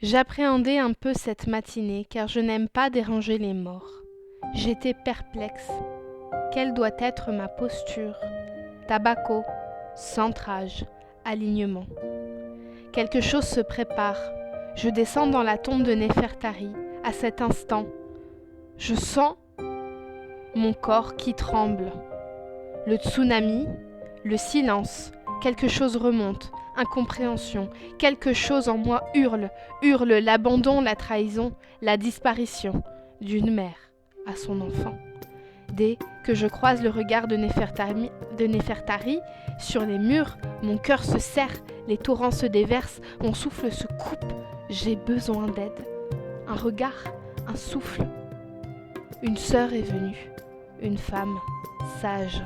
J'appréhendais un peu cette matinée, car je n'aime pas déranger les morts. J'étais perplexe. Quelle doit être ma posture? Tabacco, centrage, alignement. Quelque chose se prépare. Je descends dans la tombe de Néfertari. À cet instant, je sens mon corps qui tremble. Le tsunami, le silence, quelque chose remonte, incompréhension, quelque chose en moi hurle l'abandon, la trahison, la disparition d'une mère à son enfant. Dès que je croise le regard de Néfertari sur les murs, mon cœur se serre, les torrents se déversent, mon souffle se coupe, j'ai besoin d'aide. Un regard, un souffle. Une sœur est venue, une femme, sage,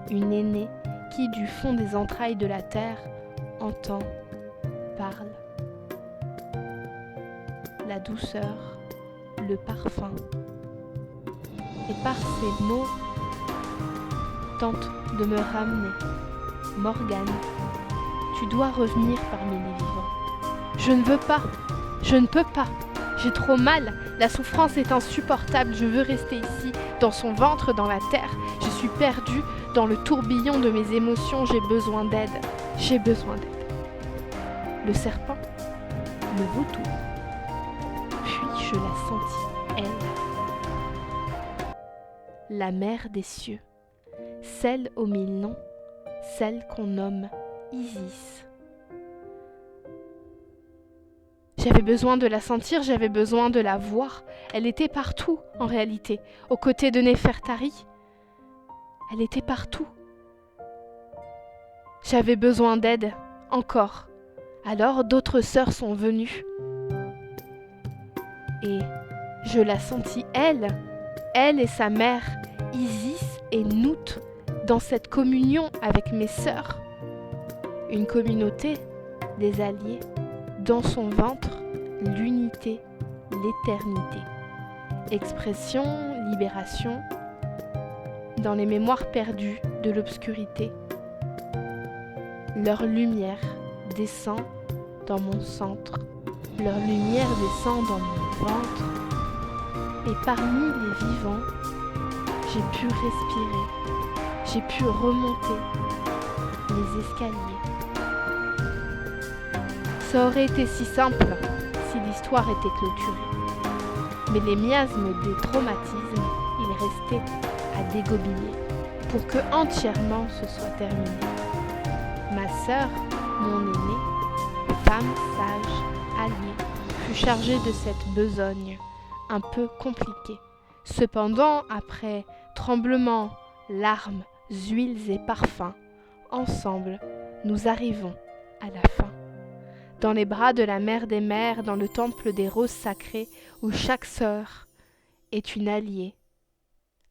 une aînée qui, du fond des entrailles de la terre, entend, parle. La douceur, le parfum. Et par ces mots, tente de me ramener. Morgane, tu dois revenir parmi les vivants. Je ne veux pas, je ne peux pas. J'ai trop mal, la souffrance est insupportable, je veux rester ici, dans son ventre, dans la terre. Je suis perdue dans le tourbillon de mes émotions, j'ai besoin d'aide, j'ai besoin d'aide. Le serpent, le vautour, puis je la sentis, elle. La mère des cieux, celle aux mille noms, celle qu'on nomme Isis. J'avais besoin de la sentir, j'avais besoin de la voir. Elle était partout, en réalité, aux côtés de Néfertari. Elle était partout. J'avais besoin d'aide, encore. Alors d'autres sœurs sont venues. Et je la sentis, elle et sa mère, Isis et Nout, dans cette communion avec mes sœurs. Une communauté, des alliés, dans son ventre, l'unité, l'éternité. Expression, libération, dans les mémoires perdues de l'obscurité. Leur lumière descend dans mon centre, leur lumière descend dans mon ventre, et parmi les vivants, j'ai pu respirer, j'ai pu remonter les escaliers. Ça aurait été si simple si l'histoire était clôturée. Mais les miasmes des traumatismes, ils restaient à dégobiller pour que entièrement ce soit terminé. Ma sœur, mon aînée, femme sage, alliée, fut chargée de cette besogne un peu compliquée. Cependant, après tremblements, larmes, huiles et parfums, ensemble, nous arrivons à la fin. Dans les bras de la mère des mères, dans le temple des roses sacrées, où chaque sœur est une alliée,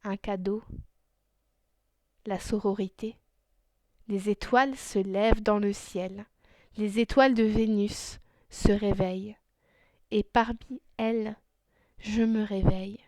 un cadeau, la sororité. Les étoiles se lèvent dans le ciel, les étoiles de Vénus se réveillent, et parmi elles, je me réveille.